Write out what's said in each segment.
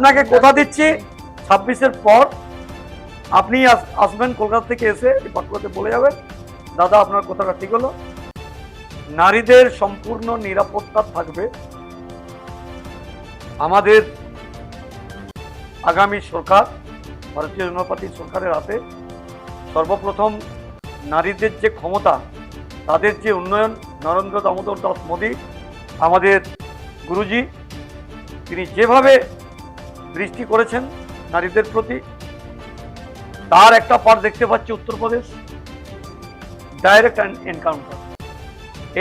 আপনাকে কথা দিচ্ছি 26-এর পর আপনি আসবেন কলকাতা থেকে এসে পাটকুড়াতে বলে যাবেন, দাদা আপনার কথাটা ঠিক হলো, নারীদের সম্পূর্ণ নিরাপত্তা থাকবে। আমাদের আগামী সরকার ভারতীয় জনতা পার্টি সরকারের হাতে সর্বপ্রথম নারীদের যে ক্ষমতা, তাদের যে উন্নয়ন, নরেন্দ্র দামোদর দাস মোদী আমাদের গুরুজি, তিনি যেভাবে দৃষ্টি করেছেন নারীদের প্রতি, তার একটা পার্ট দেখতে পাচ্ছি উত্তরপ্রদেশ, ডাইরেক্ট এনকাউন্টার।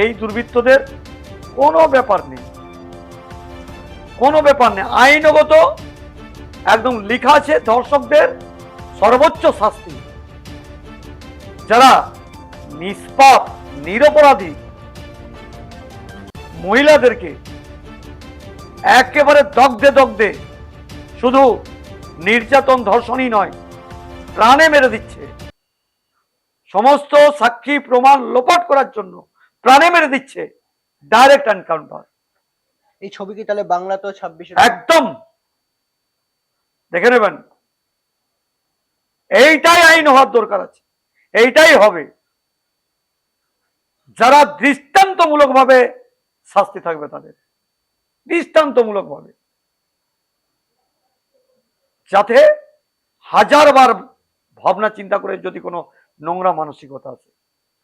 এই দুর্বৃত্তদের কোনো ব্যাপার নেই, কোনো ব্যাপার নেই, আইনগত একদম লেখা আছে ধর্ষকদের সর্বোচ্চ শাস্তি। যারা নিষ্পাপ নিরপরাধী মহিলাদেরকে একেবারে দগ্ধে দগ্ধে, শুধু নির্যাতন ধর্ষণই নয়, প্রাণে মেরে দিচ্ছে, সমস্ত সাক্ষী প্রমাণ লোপাট করার জন্য প্রাণে মেরে দিচ্ছে, ডাইরেক্ট এনকাউন্টার। এই ছবি কি তাহলে বাংলাতেও 26 একদম দেখে নেবেন। এইটাই আইন হওয়ার দরকার আছে, এইটাই হবে। যারা দৃষ্টান্তমূলক ভাবে শাস্তি থাকবে তাদের, দৃষ্টান্তমূলক ভাবে, যাতে হাজারবার ভাবনা চিন্তা করে যদি কোনো নোংরা মানসিকতা আছে